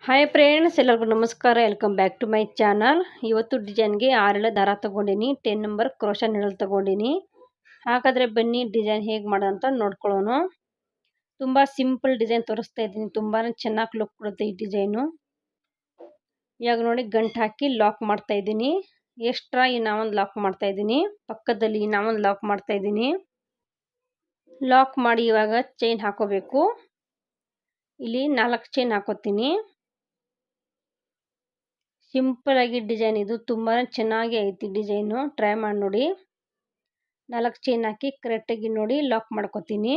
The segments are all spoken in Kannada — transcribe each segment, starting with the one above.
ಹಾಯ್ ಫ್ರೆಂಡ್ಸ್, ಎಲ್ಲರಿಗೂ ನಮಸ್ಕಾರ. Welcome back to my channel. ಇವತ್ತು ಡಿಸೈನ್ಗೆ 6 ದಾರ ತೊಗೊಂಡಿನಿ. 10 ನಂಬರ್ ಕ್ರೋಶಾ ನೀಡಲ್ ತೊಗೊಂಡಿನಿ. ಹಾಗಾದರೆ ಬನ್ನಿ ಡಿಸೈನ್ ಹೇಗೆ ಮಾಡೋದಂತ ನೋಡ್ಕೊಳ್ಳೋಣ. ತುಂಬ ಸಿಂಪಲ್ ಡಿಸೈನ್ ತೋರಿಸ್ತಾ ಇದ್ದೀನಿ. ತುಂಬಾ ಚೆನ್ನಾಗಿ ಲುಕ್ ಕೊಡುತ್ತೆ ಈ ಡಿಸೈನು. ಇವಾಗ ನೋಡಿ ಗಂಟು ಹಾಕಿ ಲಾಕ್ ಮಾಡ್ತಾ ಇದ್ದೀನಿ. ಎಕ್ಸ್ಟ್ರಾ ಇನ್ನೊಂದು ಲಾಕ್ ಮಾಡ್ತಾ ಇದ್ದೀನಿ. ಪಕ್ಕದಲ್ಲಿ ಇನ್ನೊಂದು ಲಾಕ್ ಮಾಡ್ತಾ ಇದ್ದೀನಿ. ಲಾಕ್ ಮಾಡಿ ಇವಾಗ ಚೈನ್ ಹಾಕೋಬೇಕು. ಇಲ್ಲಿ 4 ಚೈನ್ ಹಾಕೋತೀನಿ. ಸಿಂಪಲ್ ಆಗಿ ಡಿಸೈನ್ ಇದು. ತುಂಬಾ ಚೆನ್ನಾಗಿ ಐತಿ ಡಿಸೈನು. ಟ್ರೈ ಮಾಡಿ ನೋಡಿ. 4 ಚೈನ್ ಹಾಕಿ ಕರೆಕ್ಟಾಗಿ ನೋಡಿ ಲಾಕ್ ಮಾಡ್ಕೋತೀನಿ.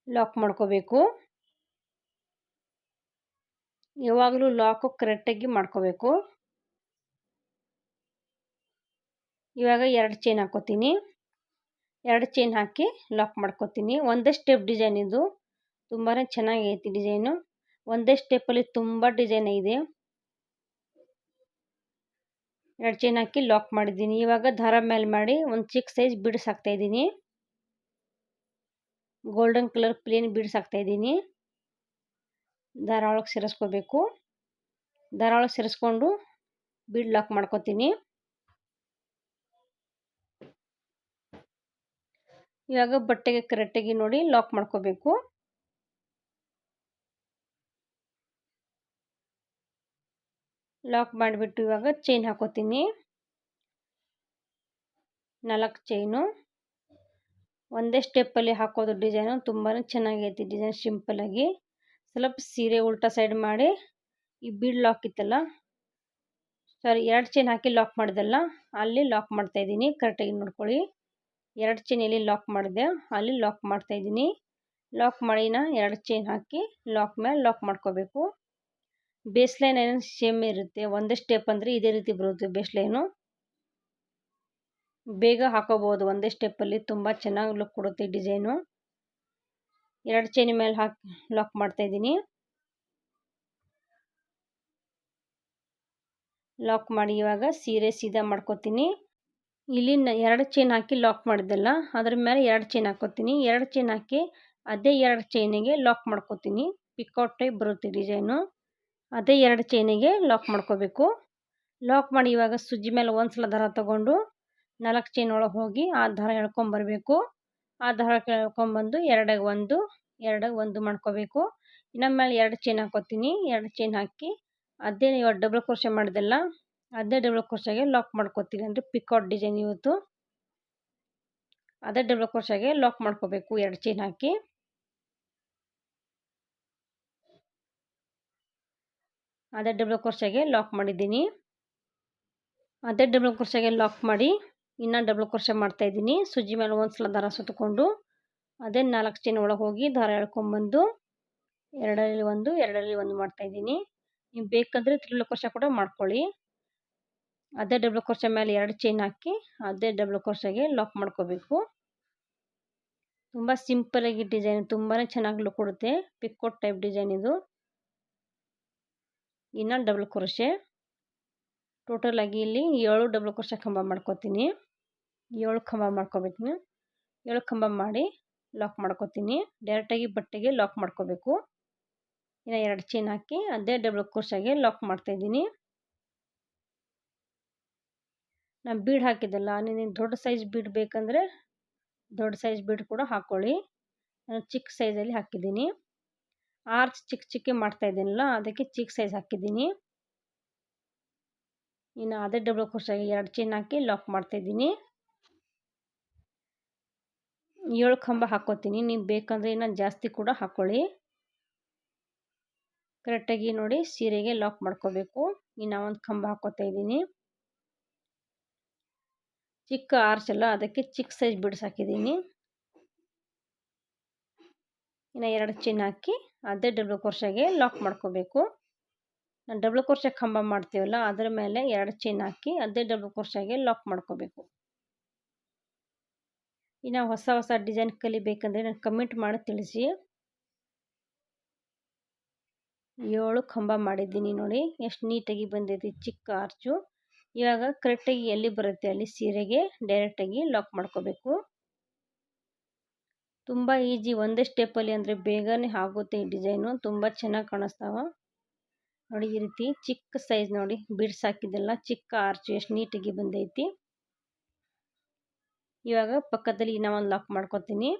ಲಾಕ್ ಮಾಡ್ಕೋಬೇಕು. ಯಾವಾಗಲೂ ಲಾಕು ಕರೆಕ್ಟಾಗಿ ಮಾಡ್ಕೋಬೇಕು. ಇವಾಗ 2 ಚೈನ್ ಹಾಕೋತೀನಿ. 2 ಚೈನ್ ಹಾಕಿ ಲಾಕ್ ಮಾಡ್ಕೋತೀನಿ. ಒಂದೇ ಸ್ಟೆಪ್ ಡಿಸೈನ್ ಇದು. ತುಂಬಾ ಚೆನ್ನಾಗಿ ಐತಿ ಡಿಸೈನು. ಒಂದೇ ಸ್ಟೆಪ್ಪಲ್ಲಿ ತುಂಬ ಡಿಸೈನ್ ಇದೆ. 2 ಚೈನ್ ಹಾಕಿ ಲಾಕ್ ಮಾಡಿದ್ದೀನಿ. ಇವಾಗ ದಾರ ಮೇಲೆ ಮಾಡಿ ಒಂದು ಚಿಕ್ಕ ಸೈಜ್ ಬೀಡ್ಸ್ ಹಾಕ್ತಾ ಇದ್ದೀನಿ. ಗೋಲ್ಡನ್ ಕಲರ್ ಪ್ಲೇನ್ ಬೀಡ್ಸ್ ಹಾಕ್ತಾ ಇದ್ದೀನಿ. ದಾರ ಒಳಗೆ ಸೇರಿಸ್ಕೋಬೇಕು. ದಾರ ಒಳಗೆ ಸೇರಿಸ್ಕೊಂಡು ಬೀಡ್ ಲಾಕ್ ಮಾಡ್ಕೋತೀನಿ. ಇವಾಗ ಬಟ್ಟೆಗೆ ಕರೆಕ್ಟಾಗಿ ನೋಡಿ ಲಾಕ್ ಮಾಡ್ಕೋಬೇಕು. ಲಾಕ್ ಮಾಡಿಬಿಟ್ಟು ಇವಾಗ ಚೈನ್ ಹಾಕೋತೀನಿ. 4 ಚೈನು. ಒಂದೇ ಸ್ಟೆಪ್ಪಲ್ಲಿ ಹಾಕೋದು ಡಿಸೈನು. ತುಂಬಾ ಚೆನ್ನಾಗೈತಿ ಡಿಸೈನ್. ಸಿಂಪಲ್ಲಾಗಿ ಸ್ವಲ್ಪ ಸೀರೆ ಉಲ್ಟಾ ಸೈಡ್ ಮಾಡಿ ಈ ಬೀಡ್ ಲಾಕ್ ಇತ್ತಲ್ಲ, ಸಾರಿ 2 ಚೈನ್ ಹಾಕಿ ಲಾಕ್ ಮಾಡಿದೆಲ್ಲ ಅಲ್ಲಿ ಲಾಕ್ ಮಾಡ್ತಾ ಇದ್ದೀನಿ. ಕರೆಕ್ಟಾಗಿ ನೋಡ್ಕೊಳ್ಳಿ. 2 ಚೈನ್ ಎಲ್ಲಿ ಲಾಕ್ ಮಾಡಿದೆ ಅಲ್ಲಿ ಲಾಕ್ ಮಾಡ್ತಾ ಇದ್ದೀನಿ. ಲಾಕ್ ಮಾಡಿನ 2 ಚೈನ್ ಹಾಕಿ ಲಾಕ್ ಮೇಲೆ ಲಾಕ್ ಮಾಡ್ಕೋಬೇಕು. ಬೇಸ್ ಲೈನ್ ಏನೋ ಸೇಮ್ ಇರುತ್ತೆ. ಒಂದೇ ಸ್ಟೆಪ್ ಅಂದರೆ ಇದೇ ರೀತಿ ಬರುತ್ತೆ ಬೇಸ್ ಲೈನು. ಬೇಗ ಹಾಕೋಬಹುದು ಒಂದೇ ಸ್ಟೆಪ್ಪಲ್ಲಿ. ತುಂಬ ಚೆನ್ನಾಗಿ ಲುಕ್ ಕೊಡುತ್ತೆ ಡಿಸೈನು. 2 ಚೈನ್ ಮೇಲೆ ಹಾಕಿ ಲಾಕ್ ಮಾಡ್ತಾ ಇದ್ದೀನಿ. ಲಾಕ್ ಮಾಡಿ ಇವಾಗ ಸೀರೆ ಸೀದಾ ಮಾಡ್ಕೋತೀನಿ. ಇಲ್ಲಿ 2 ಚೈನ್ ಹಾಕಿ ಲಾಕ್ ಮಾಡಿದ್ದೆಲ್ಲ ಅದ್ರ ಮೇಲೆ 2 ಚೈನ್ ಹಾಕೋತೀನಿ. 2 ಚೈನ್ ಹಾಕಿ ಅದೇ 2 ಚೈನಿಗೆ ಲಾಕ್ ಮಾಡ್ಕೋತೀನಿ. ಪಿಕೌಟ್ ಟೈಪ್ ಬರುತ್ತೆ ಡಿಸೈನು. ಅದೇ 2 ಚೈನಿಗೆ ಲಾಕ್ ಮಾಡ್ಕೋಬೇಕು. ಲಾಕ್ ಮಾಡಿ ಇವಾಗ ಸುಜ್ಜಿ ಮೇಲೆ ಒಂದ್ಸಲ ದಾರ ತಗೊಂಡು 4 ಚೈನ್ ಒಳಗೆ ಹೋಗಿ ಆ ದಾರ ಎಳ್ಕೊಂಬರ್ಬೇಕು. ಆ ದಾರ ಎಳ್ಕೊಂಬಂದು 2ಗೆ 1 2ಗೆ 1 ಮಾಡ್ಕೋಬೇಕು. ಇನ್ನು ಮೇಲೆ 2 ಚೈನ್ ಹಾಕೋತೀನಿ. 2 ಚೈನ್ ಹಾಕಿ ಅದೇ ಇವಾಗ ಡಬಲ್ ಕ್ರೋಶೆ ಮಾಡಿದೆಲ್ಲ ಅದೇ ಡಬಲ್ ಕ್ರೋಶೆಗೆ ಲಾಕ್ ಮಾಡ್ಕೋತೀನಿ. ಅಂದರೆ ಪಿಕೌಟ್ ಡಿಸೈನ್ ಇವತ್ತು. ಅದೇ ಡಬಲ್ ಕ್ರೋಶೆಗೆ ಲಾಕ್ ಮಾಡ್ಕೋಬೇಕು 2 ಚೈನ್ ಹಾಕಿ. ಅದೇ ಡಬಲ್ ಕ್ರೋಶೆಗೆ ಲಾಕ್ ಮಾಡಿದ್ದೀನಿ. ಅದೇ ಡಬಲ್ ಕ್ರೋಶೆಗೆ ಲಾಕ್ ಮಾಡಿ ಇನ್ನೂ ಡಬಲ್ ಕ್ರೋಶೆ ಮಾಡ್ತಾ ಇದ್ದೀನಿ. ಸುಜ್ಜಿ ಮೇಲೆ ಒಂದ್ಸಲ ದಾರ ಸುತ್ತಕೊಂಡು ಅದೇ 4 ಚೈನ್ ಒಳಗೆ ಹೋಗಿ ದಾರ ಎಳ್ಕೊಂಬಂದು 2ರಲ್ಲಿ 1 2ರಲ್ಲಿ 1 ಮಾಡ್ತಾ ಇದ್ದೀನಿ. ನೀವು ಬೇಕಂದರೆ ತ್ರಿಬಲ್ ಕ್ರೋಶೆ ಕೂಡ ಮಾಡ್ಕೊಳ್ಳಿ. ಅದೇ ಡಬಲ್ ಕ್ರೋಶೆ ಮೇಲೆ 2 ಚೈನ್ ಹಾಕಿ ಅದೇ ಡಬಲ್ ಕ್ರೋಶೆಗೆ ಲಾಕ್ ಮಾಡ್ಕೋಬೇಕು. ತುಂಬ ಸಿಂಪಲ್ಲಾಗಿ ಡಿಸೈನ್. ತುಂಬಾ ಚೆನ್ನಾಗಿ ಲುಕ್ ಕೊಡುತ್ತೆ. ಪಿಕೋಟ್ ಟೈಪ್ ಡಿಸೈನ್ ಇದು. ಇನ್ನು ಡಬಲ್ ಕ್ರೋಶೆ ಟೋಟಲ್ ಆಗಿ ಇಲ್ಲಿ 7 ಡಬಲ್ ಕ್ರೋಶೆ ಕಂಬ ಮಾಡ್ಕೋತೀನಿ. 7 ಕಂಬ ಮಾಡ್ಕೋಬೇಕು. 7 ಕಂಬ ಮಾಡಿ ಲಾಕ್ ಮಾಡ್ಕೋತೀನಿ. ಡೈರೆಕ್ಟಾಗಿ ಬಟ್ಟೆಗೆ ಲಾಕ್ ಮಾಡ್ಕೋಬೇಕು. ಇನ್ನು 2 ಚೈನ್ ಹಾಕಿ ಅದೇ ಡಬಲ್ ಕ್ರೋಶೆಗೆ ಲಾಕ್ ಮಾಡ್ತಾ ಇದ್ದೀನಿ. ನಾನು ಬೀಡ್ ಹಾಕಿದ್ದಲ್ಲ, ನೀವು ದೊಡ್ಡ ಸೈಜ್ ಬೀಡ್ ಬೇಕಂದರೆ ದೊಡ್ಡ ಸೈಜ್ ಬೀಡ್ ಕೂಡ ಹಾಕ್ಕೊಳ್ಳಿ. ನಾನು ಚಿಕ್ಕ ಸೈಜಲ್ಲಿ ಹಾಕಿದ್ದೀನಿ. ಆರ್ಚ್ ಚಿಕ್ಕ ಚಿಕ್ಕ ಮಾಡ್ತಾ ಇದ್ದೀನಲ್ಲ ಅದಕ್ಕೆ ಚಿಕ್ಕ ಸೈಜ್ ಹಾಕಿದ್ದೀನಿ. ಇನ್ನು ಅದೇ ಡಬಲ್ ಕ್ರೋಶೆಗೆ 2 ಚೈನ್ ಹಾಕಿ ಲಾಕ್ ಮಾಡ್ತಾ ಇದ್ದೀನಿ. 7 ಕಂಬ ಹಾಕೋತೀನಿ. ನೀವು ಬೇಕಂದರೆ ಇನ್ನೂ ಜಾಸ್ತಿ ಕೂಡ ಹಾಕ್ಕೊಳ್ಳಿ. ಕರೆಕ್ಟಾಗಿ ನೋಡಿ ಸೀರೆಗೆ ಲಾಕ್ ಮಾಡ್ಕೋಬೇಕು. ಇನ್ನು ಒಂದು ಕಂಬ ಹಾಕೋತಾ ಇದ್ದೀನಿ. ಚಿಕ್ಕ ಆರ್ಚ್ ಅಲ್ಲ ಅದಕ್ಕೆ ಚಿಕ್ಕ ಸೈಜ್ ಬೀಡ್ಸ್ ಹಾಕಿದ್ದೀನಿ. ಇನ್ನು 2 ಚೈನ್ ಹಾಕಿ ಅದೇ ಡಬಲ್ ಕ್ರೋಶೆಗೆ ಲಾಕ್ ಮಾಡ್ಕೋಬೇಕು. ನಾನು ಡಬಲ್ ಕ್ರೋಶೆ ಕಂಬ ಮಾಡ್ತೀವಲ್ಲ ಅದರ ಮೇಲೆ 2 ಚೈನ್ ಹಾಕಿ ಅದೇ ಡಬಲ್ ಕ್ರೋಶೆಗೆ ಲಾಕ್ ಮಾಡ್ಕೋಬೇಕು. ಇನ್ನು ಹೊಸ ಡಿಸೈನ್ ಕಲಿಬೇಕಂದ್ರೆ ನಾನು ಕಮೆಂಟ್ ಮಾಡಿ ತಿಳಿಸಿ. 7 ಕಂಬ ಮಾಡಿದ್ದೀನಿ ನೋಡಿ ಎಷ್ಟು ನೀಟಾಗಿ ಬಂದೈತಿ ಚಿಕ್ಕ ಆರ್ಚು. ಇವಾಗ ಕರೆಕ್ಟಾಗಿ ಎಲ್ಲಿ ಬರುತ್ತೆ ಅಲ್ಲಿ ಸೀರೆಗೆ ಡೈರೆಕ್ಟಾಗಿ ಲಾಕ್ ಮಾಡ್ಕೋಬೇಕು. ತುಂಬ ಈಜಿ, ಒಂದೇ ಸ್ಟೆಪ್ಪಲ್ಲಿ ಅಂದರೆ ಬೇಗನೆ ಆಗುತ್ತೆ ಈ ಡಿಸೈನು. ತುಂಬ ಚೆನ್ನಾಗಿ ಕಾಣಿಸ್ತಾವ ನೋಡಿ. ಈ ರೀತಿ ಚಿಕ್ಕ ಸೈಜ್ ನೋಡಿ ಬಿಡ್ಸ್ ಹಾಕಿದ್ದೆಲ್ಲ ಚಿಕ್ಕ ಆರ್ಚ್ ಎಷ್ಟು ನೀಟಾಗಿ ಬಂದೈತಿ. ಇವಾಗ ಪಕ್ಕದಲ್ಲಿ ಇನ್ನೂ ಒಂದು ಲಾಕ್ ಮಾಡ್ಕೊತೀನಿ.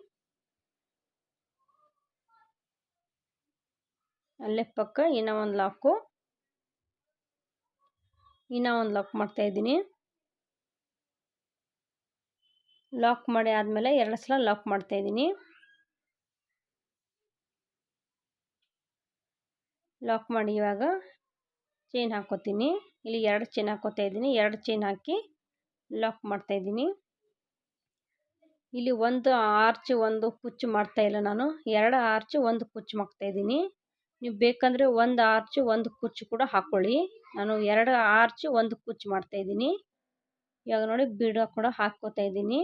ಅಲ್ಲೇ ಪಕ್ಕ ಇನ್ನೂ ಒಂದು ಲಾಕ್ ಮಾಡ್ತಾ ಇದ್ದೀನಿ. ಲಾಕ್ ಮಾಡಿ ಆದಮೇಲೆ 2 ಸಲ ಲಾಕ್ ಮಾಡ್ತಾ ಇದ್ದೀನಿ. ಲಾಕ್ ಮಾಡಿ ಇವಾಗ ಚೈನ್ ಹಾಕೋತೀನಿ. ಇಲ್ಲಿ 2 ಚೈನ್ ಹಾಕೋತಾ ಇದ್ದೀನಿ. 2 ಚೈನ್ ಹಾಕಿ ಲಾಕ್ ಮಾಡ್ತಾ ಇದ್ದೀನಿ. ಇಲ್ಲಿ ಒಂದು ಆರ್ಚ್ ಒಂದು ಕುಚ್ಚು ಮಾಡ್ತಾ ಇಲ್ಲ ನಾನು, 2 ಆರ್ಚ್ ಒಂದು ಕುಚ್ಚು ಮಾಡ್ತಾ ಇದ್ದೀನಿ. ನೀವು ಬೇಕಂದರೆ ಒಂದು ಆರ್ಚ್ ಒಂದು ಕುಚ್ಚು ಕೂಡ ಹಾಕ್ಕೊಳ್ಳಿ. ನಾನು 2 ಆರ್ಚ್ ಒಂದು ಕುಚ್ಚು ಮಾಡ್ತಾ ಇದ್ದೀನಿ. ಇವಾಗ ನೋಡಿ ಬೀಡ ಕೂಡ ಹಾಕ್ಕೋತಾ ಇದ್ದೀನಿ.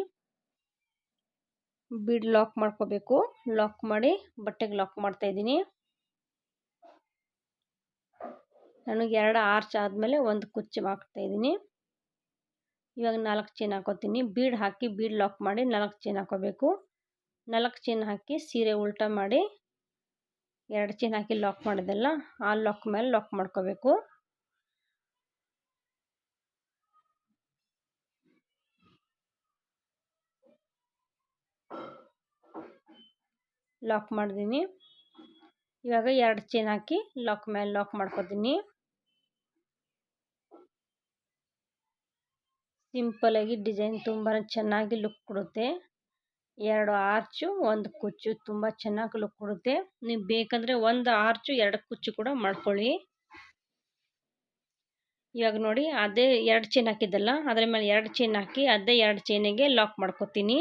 ಬೀಡ್ ಲಾಕ್ ಮಾಡ್ಕೋಬೇಕು. ಲಾಕ್ ಮಾಡಿ ಬಟ್ಟೆಗೆ ಲಾಕ್ ಮಾಡ್ತಾ ಇದ್ದೀನಿ. ನಾನು 2 ಆರ್ಚ್ ಆದಮೇಲೆ ಒಂದು ಕುಚ್ಚು ಹಾಕ್ತಾ ಇದ್ದೀನಿ. ಇವಾಗ 4 ಚೈನ್ ಹಾಕೋತೀನಿ. ಬೀಡ್ ಹಾಕಿ ಬೀಡ್ ಲಾಕ್ ಮಾಡಿ 4 ಚೈನ್ ಹಾಕೋಬೇಕು. 4 ಚೈನ್ ಹಾಕಿ ಸೀರೆ ಉಲ್ಟಾ ಮಾಡಿ 2 ಚೈನ್ ಹಾಕಿ ಲಾಕ್ ಮಾಡಿದೆಲ್ಲ ಆ ಲಾಕ್ ಮೇಲೆ ಲಾಕ್ ಮಾಡ್ಕೋಬೇಕು. ಲಾಕ್ ಮಾಡಿದ್ದೀನಿ. ಇವಾಗ 2 ಚೈನ್ ಹಾಕಿ ಲಾಕ್ ಮೇಲೆ ಲಾಕ್ ಮಾಡ್ಕೋತೀನಿ. ಸಿಂಪಲಾಗಿ ಡಿಸೈನ್ ತುಂಬಾ ಚೆನ್ನಾಗಿ ಲುಕ್ ಕೊಡುತ್ತೆ. 2 ಆರ್ಚು ಒಂದು ಕುಚ್ಚು ತುಂಬ ಚೆನ್ನಾಗಿ ಲುಕ್ ಕೊಡುತ್ತೆ. ನೀವು ಬೇಕಂದರೆ ಒಂದು ಆರ್ಚು 2 ಕುಚ್ಚು ಕೂಡ ಮಾಡ್ಕೊಳ್ಳಿ. ಇವಾಗ ನೋಡಿ ಅದೇ 2 ಚೈನ್ ಹಾಕಿದ್ದಲ್ಲ ಅದರ ಮೇಲೆ 2 ಚೈನ್ ಹಾಕಿ ಅದೇ 2 ಚೈನಿಗೆ ಲಾಕ್ ಮಾಡ್ಕೋತೀನಿ.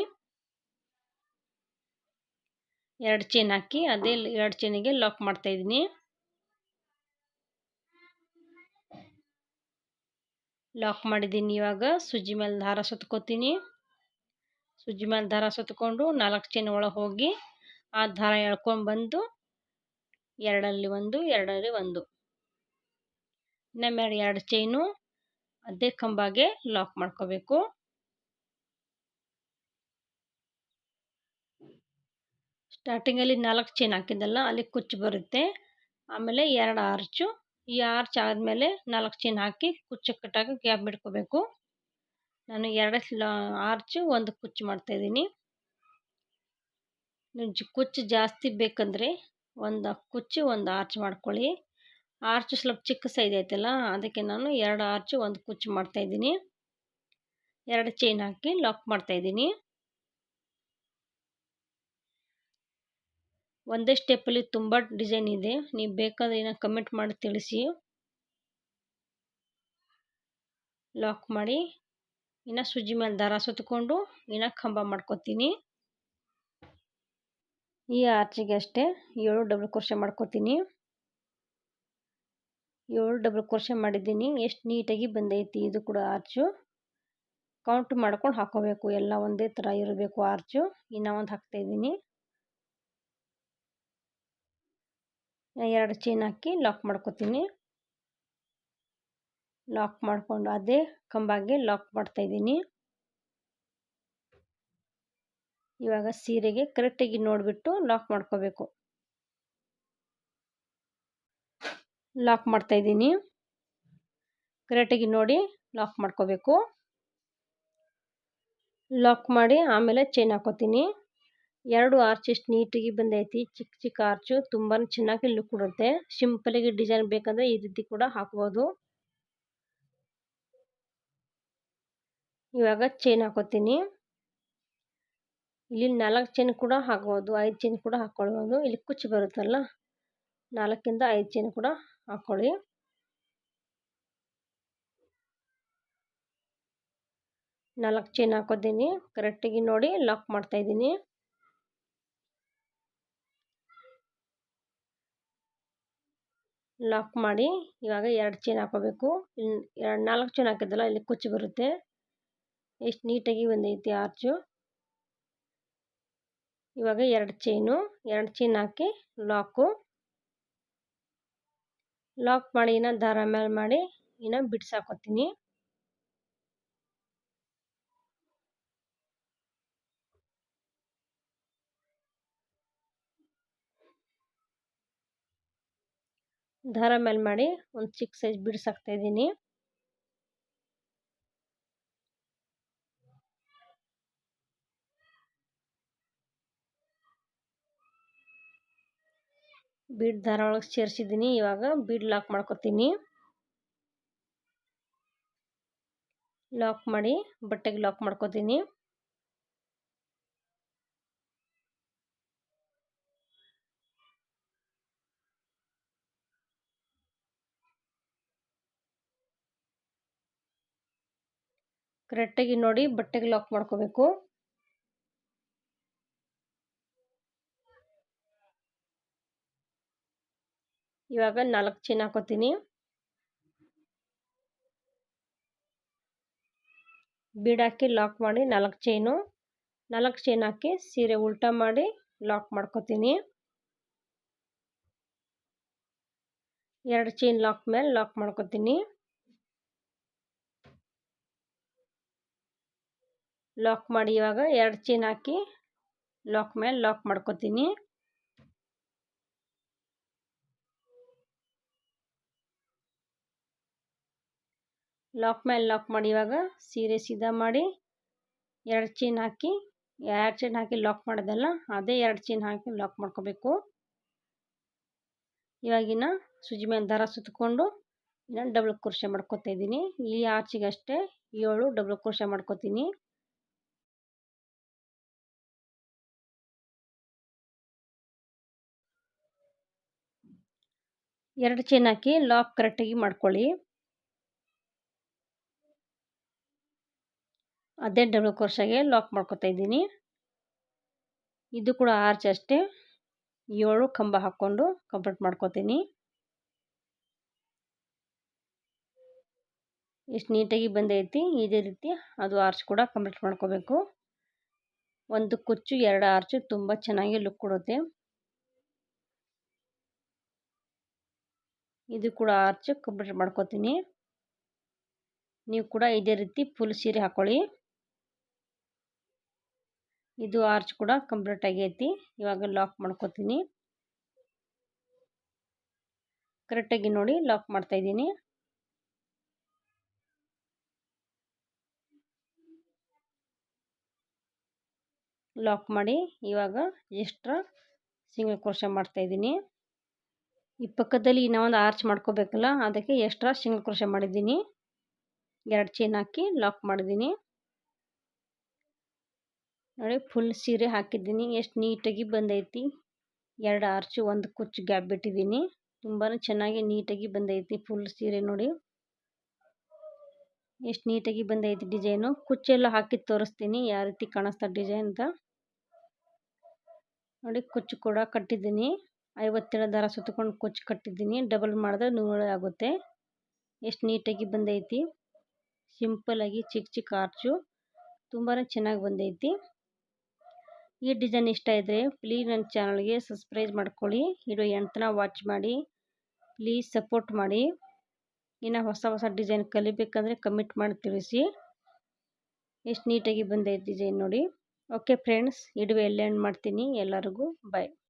2 ಚೈನ್ ಹಾಕಿ ಅದೇ 2 ಚೈನಿಗೆ ಲಾಕ್ ಮಾಡ್ತಾ ಇದ್ದೀನಿ. ಲಾಕ್ ಮಾಡಿದ್ದೀನಿ. ಇವಾಗ ಸೂಜಿ ಮೇಲೆ ದಾರ ಸುತ್ಕೋತೀನಿ. ಸೂಜಿ ಮೇಲೆ ದಾರ ಸುತ್ತಕೊಂಡು 4 ಚೈನ್ ಒಳಗೆ ಹೋಗಿ ಆ ದಾರ ಎಳ್ಕೊಂಡು ಬಂದು 2ರಲ್ಲಿ 1 2ರಲ್ಲಿ 1 ಇನ್ನೊಮ್ಮೆ 2 ಚೈನು ಅದೇ ಕಂಬಾಗೆ ಲಾಕ್ ಮಾಡ್ಕೋಬೇಕು. ಸ್ಟಾರ್ಟಿಂಗಲ್ಲಿ 4 ಚೈನ್ ಹಾಕಿದ್ದಲ್ಲ ಅಲ್ಲಿ ಕುಚ್ಚು ಬರುತ್ತೆ. ಆಮೇಲೆ 2 ಆರ್ಚು, ಈ ಆರ್ಚ್ ಆದಮೇಲೆ 4 ಚೈನ್ ಹಾಕಿ ಕುಚ್ಚು ಕಟ್ಟಾಗ ಗ್ಯಾಪ್ ಬಿಟ್ಕೋಬೇಕು. ನಾನು 2 ಆರ್ಚು ಒಂದು ಕುಚ್ಚು ಮಾಡ್ತಾಯಿದ್ದೀನಿ. ನೀವು ಕುಚ್ಚು ಜಾಸ್ತಿ ಬೇಕಂದರೆ ಒಂದು ಕುಚ್ಚು ಒಂದು ಆರ್ಚ್ ಮಾಡ್ಕೊಳ್ಳಿ. ಆರ್ಚ್ ಸ್ವಲ್ಪ ಚಿಕ್ಕ ಸೈಜ್ ಐತಲ್ಲ ಅದಕ್ಕೆ ನಾನು 2 ಆರ್ಚು ಒಂದು ಕುಚ್ಚು ಮಾಡ್ತಾಯಿದ್ದೀನಿ. 2 ಚೈನ್ ಹಾಕಿ ಲಾಕ್ ಮಾಡ್ತಾಯಿದ್ದೀನಿ. ಒಂದೇ ಸ್ಟೆಪ್ಪಲ್ಲಿ ತುಂಬ ಡಿಸೈನ್ ಇದೆ. ನೀವು ಬೇಕಾದರೆ ಏನೋ ಕಮೆಂಟ್ ಮಾಡಿ ತಿಳಿಸಿ. ಲಾಕ್ ಮಾಡಿ ಇನ್ನು ಸೂಜಿ ಮೇಲೆ ದಾರ ಸುತ್ತಕೊಂಡು ಇನ್ನು ಕಂಬ ಮಾಡ್ಕೋತೀನಿ. ಈ ಆರ್ಚಿಗೆ ಅಷ್ಟೇ 7 ಡಬಲ್ ಕ್ರೋಶೆ ಮಾಡ್ಕೋತೀನಿ. 7 ಡಬಲ್ ಕ್ರೋಶೆ ಮಾಡಿದ್ದೀನಿ. ಎಷ್ಟು ನೀಟಾಗಿ ಬಂದೈತಿ ಇದು ಕೂಡ ಆರ್ಚು. ಕೌಂಟ್ ಮಾಡ್ಕೊಂಡು ಹಾಕೋಬೇಕು. ಎಲ್ಲ ಒಂದೇ ಥರ ಇರಬೇಕು ಆರ್ಚು. ಇನ್ನೂ ಒಂದು ಹಾಕ್ತಾಯಿದ್ದೀನಿ. 2 ಚೈನ್ ಹಾಕಿ ಲಾಕ್ ಮಾಡ್ಕೋತೀನಿ. ಲಾಕ್ ಮಾಡಿಕೊಂಡು ಅದೇ ಕಂಬಾಗೆ ಲಾಕ್ ಮಾಡ್ತಾಯಿದ್ದೀನಿ. ಇವಾಗ ಸೀರೆಗೆ ಕರೆಕ್ಟಾಗಿ ನೋಡಿಬಿಟ್ಟು ಲಾಕ್ ಮಾಡ್ಕೋಬೇಕು. ಲಾಕ್ ಮಾಡ್ತಾಯಿದ್ದೀನಿ. ಕರೆಕ್ಟಾಗಿ ನೋಡಿ ಲಾಕ್ ಮಾಡ್ಕೋಬೇಕು. ಲಾಕ್ ಮಾಡಿ ಆಮೇಲೆ ಚೈನ್ ಹಾಕೋತೀನಿ. 2 ಆರ್ಚ್ ಎಷ್ಟು ನೀಟಾಗಿ ಬಂದೈತಿ. ಚಿಕ್ಕ ಚಿಕ್ಕ ಆರ್ಚು ತುಂಬಾ ಚೆನ್ನಾಗಿ ಲುಕ್ ಕೊಡುತ್ತೆ. ಸಿಂಪಲಾಗಿ ಡಿಸೈನ್ ಬೇಕಂದರೆ ಈ ರೀತಿ ಕೂಡ ಹಾಕ್ಬೋದು. ಇವಾಗ ಚೈನ್ ಹಾಕೋತೀನಿ. ಇಲ್ಲಿ 4 ಚೈನ್ ಕೂಡ ಹಾಕ್ಬೋದು, 5 ಚೈನ್ ಕೂಡ ಹಾಕ್ಕೊಳ್ಬೋದು. ಇಲ್ಲಿ ಕುಚ್ಚು ಬರುತ್ತಲ್ಲ 4ರಿಂದ 5 ಚೈನ್ ಕೂಡ ಹಾಕ್ಕೊಳ್ಳಿ. ನಾಲ್ಕು ಚೈನ್ ಹಾಕೋತೀನಿ. ಕರೆಕ್ಟಾಗಿ ನೋಡಿ ಲಾಕ್ ಮಾಡ್ತಾಯಿದ್ದೀನಿ. ಲಾಕ್ ಮಾಡಿ ಇವಾಗ 2 ಚೈನ್ ಹಾಕೋಬೇಕು. 4 ಚೈನ್ ಹಾಕಿದ್ದಲ್ಲ ಇಲ್ಲಿ ಕುಚ್ಚು ಬರುತ್ತೆ. ಎಷ್ಟು ನೀಟಾಗಿ ಬಂದೈತಿ ಆರ್ಚು. ಇವಾಗ 2 ಚೈನ್ ಹಾಕಿ ಲಾಕ್ ಮಾಡಿ ಇನ್ನು ದಾರ ಮೇಲೆ ಮಾಡಿ ಇನ್ನು ಬಿಡ್ಸಾಕೋತೀನಿ. ದಾರ ಮೇಲೆ ಮಾಡಿ ಒಂದು ಚಿಕ್ಕ ಸೈಜ್ ಬೀಡ್ಸ್ ಹಾಕ್ತಾಯಿದ್ದೀನಿ. ಬೀಡ್ ದಾರ ಒಳಗೆ ಸೇರಿಸಿದ್ದೀನಿ. ಇವಾಗ ಬೀಡ್ ಲಾಕ್ ಮಾಡ್ಕೊತೀನಿ. ಲಾಕ್ ಮಾಡಿ ಬಟ್ಟೆಗೆ ಲಾಕ್ ಮಾಡ್ಕೊತೀನಿ. ಕರೆಕ್ಟಾಗಿ ನೋಡಿ ಬಟ್ಟೆಗೆ ಲಾಕ್ ಮಾಡ್ಕೋಬೇಕು. ಇವಾಗ 4 ಚೈನ್ ಹಾಕೋತೀನಿ. ಬೀಡ್ ಹಾಕಿ ಲಾಕ್ ಮಾಡಿ 4 ಚೈನು. 4 ಚೈನ್ ಹಾಕಿ ಸೀರೆ ಉಲ್ಟಾ ಮಾಡಿ ಲಾಕ್ ಮಾಡ್ಕೋತೀನಿ. 2 ಚೈನ್ ಲಾಕ್ ಮೇಲೆ ಲಾಕ್ ಮಾಡ್ಕೋತೀನಿ. ಲಾಕ್ ಮಾಡಿ ಇವಾಗ 2 ಚೈನ್ ಹಾಕಿ ಲಾಕ್ ಮೇಲೆ ಲಾಕ್ ಮಾಡ್ಕೋತೀನಿ. ಲಾಕ್ ಮೇಲೆ ಲಾಕ್ ಮಾಡಿ ಇವಾಗ ಸೀರೆ ಸೀದಾ ಮಾಡಿ 2 ಚೈನ್ ಹಾಕಿ ಲಾಕ್ ಮಾಡೋದಲ್ಲ, ಅದೇ 2 ಚೈನ್ ಹಾಕಿ ಲಾಕ್ ಮಾಡ್ಕೋಬೇಕು. ಇವಾಗಿನ ಸೂಜಿ ಮೇಲೆ ದಾರ ಸುತ್ತಕೊಂಡು ಇನ್ನು ಡಬಲ್ ಕ್ರೋಶೆ ಮಾಡ್ಕೊತಾ ಇದ್ದೀನಿ. ಈ ಆರ್ಚಿಗಷ್ಟೇ 7 ಡಬಲ್ ಕ್ರೋಶೆ ಮಾಡ್ಕೋತೀನಿ. ಎರಡು ಚೈನ್ ಹಾಕಿ ಲಾಕ್ ಕರೆಕ್ಟಾಗಿ ಮಾಡ್ಕೊಳ್ಳಿ. ಅದೇ ಡಬಲ್ ಕ್ರೋಶೆಗೆ ಲಾಕ್ ಮಾಡ್ಕೊತಾ ಇದ್ದೀನಿ. ಇದು ಕೂಡ ಆರ್ಚ್ ಅಷ್ಟೇ 7 ಕಂಬ ಹಾಕ್ಕೊಂಡು ಕಂಪ್ಲೀಟ್ ಮಾಡ್ಕೋತೀನಿ. ಎಷ್ಟು ನೀಟಾಗಿ ಬಂದೈತಿ ಇದೇ ರೀತಿ ಅದು ಆರ್ಚ್ ಕೂಡ ಕಂಪ್ಲೀಟ್ ಮಾಡ್ಕೋಬೇಕು. ಒಂದು ಕುಚ್ಚು 2 ಆರ್ಚು ತುಂಬ ಚೆನ್ನಾಗಿ ಲುಕ್ ಕೊಡುತ್ತೆ. ಇದು ಕೂಡ ಆರ್ಚ್ ಕಂಪ್ಲೀಟ್ ಮಾಡ್ಕೋತೀನಿ. ನೀವು ಕೂಡ ಇದೇ ರೀತಿ ಫುಲ್ ಸೀರೆ ಹಾಕೊಳ್ಳಿ. ಇದು ಆರ್ಚ್ ಕೂಡ ಕಂಪ್ಲೀಟ್ ಆಗೈತಿ. ಇವಾಗ ಲಾಕ್ ಮಾಡ್ಕೋತೀನಿ. ಕರೆಕ್ಟಾಗಿ ನೋಡಿ ಲಾಕ್ ಮಾಡ್ತಾ ಇದ್ದೀನಿ. ಲಾಕ್ ಮಾಡಿ ಇವಾಗ ಎಕ್ಸ್ಟ್ರಾ ಸಿಂಗಲ್ ಕ್ರೋಶೆ ಮಾಡ್ತಾ ಇದ್ದೀನಿ. ಈ ಪಕ್ಕದಲ್ಲಿ ಇನ್ನೊಂದು ಆರ್ಚ್ ಮಾಡ್ಕೋಬೇಕಲ್ಲ, ಅದಕ್ಕೆ ಎಕ್ಸ್ಟ್ರಾ ಸಿಂಗಲ್ ಕ್ರೋಶೆ ಮಾಡಿದ್ದೀನಿ. 2 ಚೈನ್ ಹಾಕಿ ಲಾಕ್ ಮಾಡಿದ್ದೀನಿ. ನೋಡಿ ಫುಲ್ ಸೀರೆ ಹಾಕಿದ್ದೀನಿ. ಎಷ್ಟು ನೀಟಾಗಿ ಬಂದೈತಿ. 2 ಆರ್ಚು, ಒಂದು ಕುಚ್ಚು ಗ್ಯಾಪ್ ಬಿಟ್ಟಿದ್ದೀನಿ. ತುಂಬಾ ಚೆನ್ನಾಗಿ ನೀಟಾಗಿ ಬಂದೈತಿ ಫುಲ್ ಸೀರೆ. ನೋಡಿ ಎಷ್ಟು ನೀಟಾಗಿ ಬಂದೈತಿ ಡಿಸೈನು. ಕುಚ್ಚೆಲ್ಲ ಹಾಕಿ ತೋರಿಸ್ತೀನಿ ಯಾವ ರೀತಿ ಕಾಣಿಸ್ತಾ ಡಿಸೈನ್ ಅಂತ. ನೋಡಿ ಕುಚ್ಚು ಕೂಡ ಕಟ್ಟಿದ್ದೀನಿ. 57 ದಾರ ಸುತ್ತಕೊಂಡು ಕುಚ್ಚು ಕಟ್ಟಿದ್ದೀನಿ. ಡಬಲ್ ಮಾಡಿದ್ರೆ 100 ಆಗುತ್ತೆ. ಎಷ್ಟು ನೀಟಾಗಿ ಬಂದೈತಿ. ಸಿಂಪಲ್ಲಾಗಿ ಚಿಕ್ಕ ಚಿಕ್ಕ ಆರ್ಚು ತುಂಬಾ ಚೆನ್ನಾಗಿ ಬಂದೈತಿ. ಈ ಡಿಸೈನ್ ಇಷ್ಟ ಇದ್ದರೆ ಪ್ಲೀಸ್ ನನ್ನ ಚಾನಲ್ಗೆ ಸಬ್ಸ್ಕ್ರೈಬ್ ಮಾಡ್ಕೊಳ್ಳಿ. ವಿಡಿಯೋ ಎಂಡ್ ತನಕ ವಾಚ್ ಮಾಡಿ. ಪ್ಲೀಸ್ ಸಪೋರ್ಟ್ ಮಾಡಿ. ಇನ್ನು ಹೊಸ ಡಿಸೈನ್ ಕಲಿಬೇಕಂದ್ರೆ ಕಮೆಂಟ್ ಮಾಡಿ ತಿಳಿಸಿ. ಎಷ್ಟು ನೀಟಾಗಿ ಬಂದೈತಿ ಡಿಸೈನ್ ನೋಡಿ. ಓಕೆ ಫ್ರೆಂಡ್ಸ್, ವಿಡಿಯೋ ಎಲ್ಲೇ ಎಂಡ್ ಮಾಡ್ತೀನಿ. ಎಲ್ಲರಿಗೂ ಬಾಯ್.